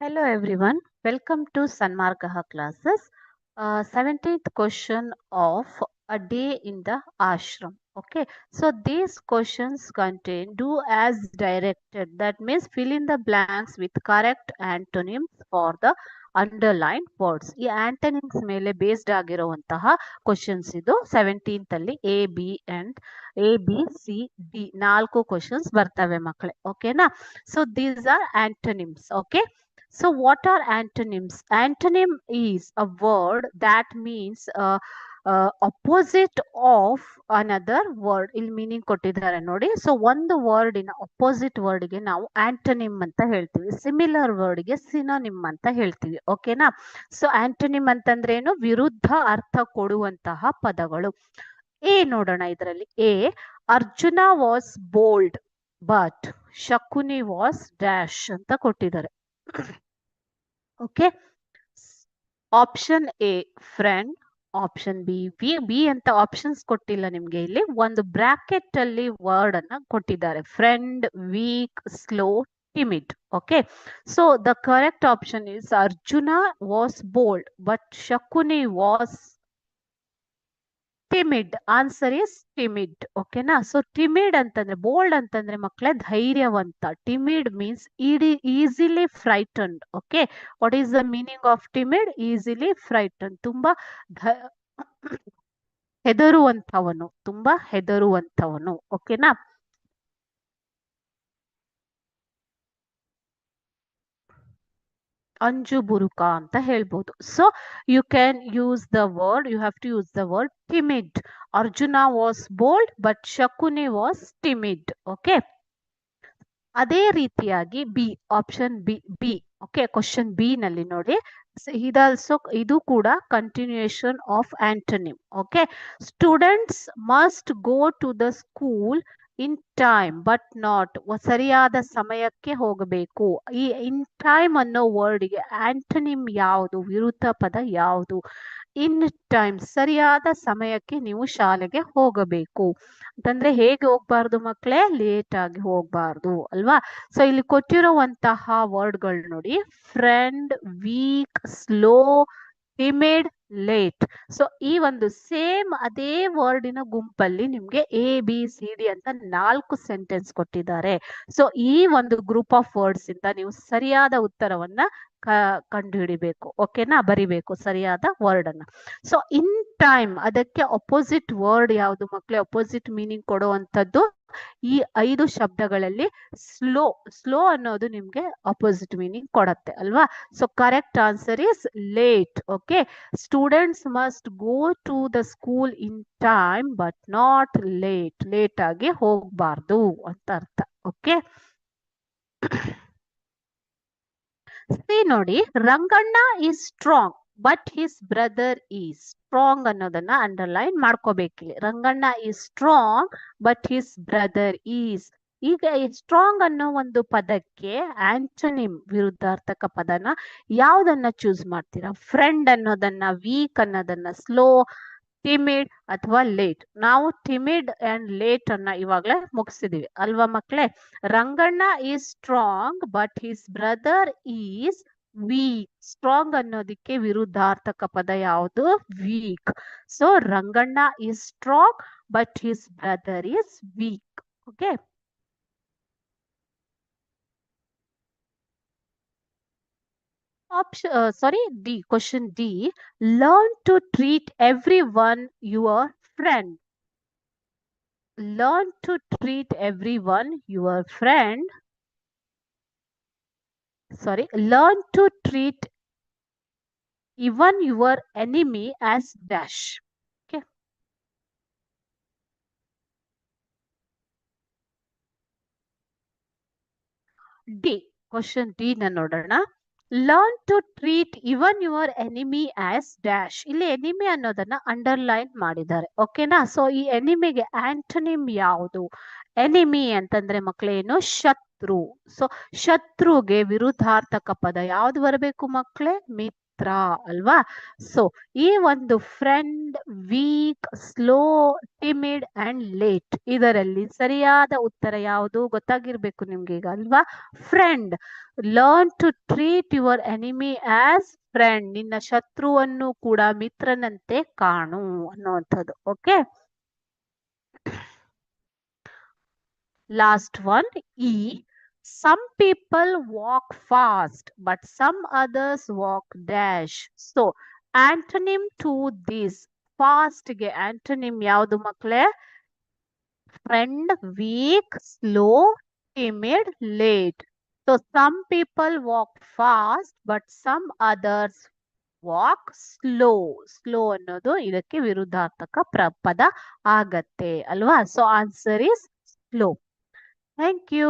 Hello everyone, welcome to Sanmargaha classes. 17th question of a day in the ashram. Okay, so these questions contain do as directed. That means fill in the blanks with correct antonyms for the underlined words. ಈ antonyms ಮೇಲೆ based ಆಗಿರುವಂತಹ questions ಇದು 17th ಅಲ್ಲಿ A B C D ನಾಲ್ಕು questions ಬರ್ತವೆ ಮಕ್ಕಳೇ. ಓಕೆನಾ? So these are antonyms. Okay. So what are antonyms? Antonym is a word that means opposite of another word. ಇಲ್ಲಿ ಮೀನಿಂಗ್ ಕೊಟ್ಟಿದ್ದಾರೆ ನೋಡಿ. ಸೊ ಒಂದು ವರ್ಡಿನ ಅಪೋಸಿಟ್ ವರ್ಡ್ಗೆ ನಾವು ಆಂಟನಿಮ್ ಅಂತ ಹೇಳ್ತೀವಿ. ಸಿಮಿಲರ್ ವರ್ಡ್ಗೆ ಸಿನೋನಿಮ್ ಅಂತ ಹೇಳ್ತೀವಿ. ಓಕೆನಾ? ಸೊ ಆಂಟನಿಮ್ ಅಂತಂದ್ರೆ ಏನು? ವಿರುದ್ಧ ಅರ್ಥ ಕೊಡುವಂತಹ ಪದಗಳು. ಎ ನೋಡೋಣ ಇದರಲ್ಲಿ. A, Arjuna was bold but Shakuni was dash ಅಂತ ಕೊಟ್ಟಿದ್ದಾರೆ. Okay, option A friend, option B ಅಂತ ಆಪ್ಷನ್ಸ್ ಕೊಟ್ಟಿಲ್ಲ ನಿಮ್ಗೆ. ಇಲ್ಲಿ ಒಂದು ಬ್ರಾಕೆಟ್ ಅಲ್ಲಿ ವರ್ಡ್ ಅನ್ನ ಕೊಟ್ಟಿದ್ದಾರೆ. Friend, weak, slow, timid. Okay, so the correct option is Arjuna was bold but Shakuni was timid. Answer is timid. ಓಕೆನಾ? ಸೊ ಟಿಮಿಡ್ ಅಂತಂದ್ರೆ, ಬೋಲ್ಡ್ ಅಂತಂದ್ರೆ ಮಕ್ಕಳೇ ಧೈರ್ಯವಂತ. Timid means easily frightened. Okay, what is the meaning of timid? Easily frightened, ತುಂಬಾ ಹೆದರುವಂತವನು, ತುಂಬಾ ಹೆದರುವಂತವನು. ಓಕೆನಾ? ಅಂಜು ಬುರುಕ ಅಂತ ಹೇಳ್ಬೋದು. So you can use the word, you have to use the word timid. Arjuna was bold but Shakuni was timid. Okay, ಅದೇ ರೀತಿಯಾಗಿ B, option B. Okay, question B ನಲ್ಲಿ ನೋಡಿ, ಇದು ಕೂಡ continuation of antonym. Okay, students must go to the school in time but not, ಸರಿಯಾದ ಸಮಯಕ್ಕೆ ಹೋಗಬೇಕು. ಈ ಇನ್ ಟೈಮ್ ಅನ್ನೋ ವರ್ಡ್ಗೆ ಆಂಟನಿಮ್ ಯಾವುದು? ವಿರುದ್ಧ ಪದ ಯಾವುದು? ಇನ್ ಟೈಮ್, ಸರಿಯಾದ ಸಮಯಕ್ಕೆ ನೀವು ಶಾಲೆಗೆ ಹೋಗಬೇಕು ಅಂತಂದ್ರೆ ಹೇಗೆ ಹೋಗ್ಬಾರ್ದು ಮಕ್ಕಳೇ? ಲೇಟ್ ಆಗಿ ಹೋಗ್ಬಾರ್ದು ಅಲ್ವಾ? ಸೊ ಇಲ್ಲಿ ಕೊಟ್ಟಿರುವಂತಹ ವರ್ಡ್ಗಳು ನೋಡಿ, friend, weak, slow, timid, late. So ಈ ಒಂದು ಸೇಮ್ ಅದೇ ವರ್ಡಿನ ಗುಂಪಲ್ಲಿ ನಿಮ್ಗೆ ABCD ಅಂತ 4 ಸೆಂಟೆನ್ಸ್ ಕೊಟ್ಟಿದ್ದಾರೆ. ಸೊ ಈ ಒಂದು ಗ್ರೂಪ್ ಆಫ್ ವರ್ಡ್ಸ್ ಇಂದ ನೀವು ಸರಿಯಾದ ಉತ್ತರವನ್ನ ಕಂಡು ಹಿಡಿಬೇಕು. ಓಕೆನಾ? ಬರಿಬೇಕು ಸರಿಯಾದ ವರ್ಡ್ ಅನ್ನ. ಸೊ ಇನ್ ಟೈಮ್, ಅದಕ್ಕೆ ಅಪೋಸಿಟ್ ವರ್ಡ್ ಯಾವುದು ಮಕ್ಕಳೇ? ಅಪೋಸಿಟ್ ಮೀನಿಂಗ್ ಕೊಡುವಂತದ್ದು ಈ 5 ಶಬ್ದಗಳಲ್ಲಿ ಸ್ಲೋ ಅನ್ನೋದು ನಿಮ್ಗೆ ಅಪೋಸಿಟ್ ಮೀನಿಂಗ್ ಕೊಡತ್ತೆ ಅಲ್ವಾ? So correct answer is late. Okay, students must go to the school in time but not late. Late ಆಗಿ ಹೋಗ್ಬಾರ್ದು ಅಂತ ಅರ್ಥ. ಓಕೆ, ಸಿ ನೋಡಿ, Ranganna is strong but his brother is. Strong ಅನ್ನೋದನ್ನ ಅಂಡರ್ಲೈನ್ ಮಾಡ್ಕೋಬೇಕಿಲ್ಲಿ. Ranganna is strong but his brother is. ಈಗ strong ಅನ್ನೋ ಒಂದು ಪದಕ್ಕೆ ಆಂಟನಿಮ್, ವಿರುದ್ಧಾರ್ಥಕ ಪದನ ಯಾವ್ದನ್ನ ಚೂಸ್ ಮಾಡ್ತೀರಾ? ಫ್ರೆಂಡ್ ಅನ್ನೋದನ್ನ, ವೀಕ್ ಅನ್ನೋದನ್ನ, ಸ್ಲೋ, ಟಿಮಿಡ್ ಅಥವಾ ಲೇಟ್? ನಾವು ಟಿಮಿಡ್ ಅಂಡ್ ಲೇಟ್ ಅನ್ನ ಇವಾಗ್ಲೇ ಮುಗಿಸಿದೀವಿ ಅಲ್ವಾ ಮಕ್ಕಳೇ? Ranganna is strong but his brother is weak. Strong ಅನ್ನೋದಕ್ಕೆ ವಿರುದ್ಧಾರ್ಥಕ ಪದ ಯಾವುದು? Weak. So Ranganna is strong but his brother is weak. Okay, D, question D. Learn to treat everyone your friend. Learn to treat everyone your friend. Sorry, learn to treat even your enemy as dash. Okay. D, question D na nodana. Learn to treat even your enemy as dash. ಇಲ್ಲಿ enemy ಅನ್ನೋದನ್ನ underline ಮಾಡಿದ್ದಾರೆ. ಓಕೆನಾ? So ಈ ಎನಿಮಿಗೆ ಆಂಟನಿಮ್ ಯಾವುದು? Enemy ಅಂತಂದ್ರೆ ಮಕ್ಕಳೇನು? ಶತ್ರು. So ಶತ್ರುಗೆ ವಿರುದ್ಧಾರ್ಥಕ ಪದ ಯಾವ್ದು ಬರಬೇಕು ಮಕ್ಕಳೇ? ಮಿತ್ರ. ಮಿತ್ರ ಅಲ್ವಾ. ಸೊ ಈ ಒಂದು friend, weak, slow, timid and late, ಇದರಲ್ಲಿ ಸರಿಯಾದ ಉತ್ತರ ಯಾವುದು ಗೊತ್ತಾಗಿರ್ಬೇಕು ನಿಮ್ಗೆ ಈಗ ಅಲ್ವಾ. Friend. Learn to treat your enemy as friend, ನಿನ್ನ ಶತ್ರುವನ್ನು ಕೂಡ ಮಿತ್ರನಂತೆ ಕಾಣು ಅನ್ನುವಂಥದ್ದು. ಓಕೆ. ಲಾಸ್ಟ್ ಒನ್, ಇ. Some people walk fast, but some others walk dash. So, antonym to this. Fast ಗೆ antonym ಯಾವುದು ಮಕ್ಕಳೇ? Friend, weak, slow, timid, late. So, some people walk fast, but some others walk slow. Slow ಅನ್ನೋದು ಇದಕ್ಕೆ ವಿರುದ್ಧಾರ್ಥಕ ಪದ ಆಗತ್ತೆ ಅಲ್ವಾ. So answer is slow. Thank you.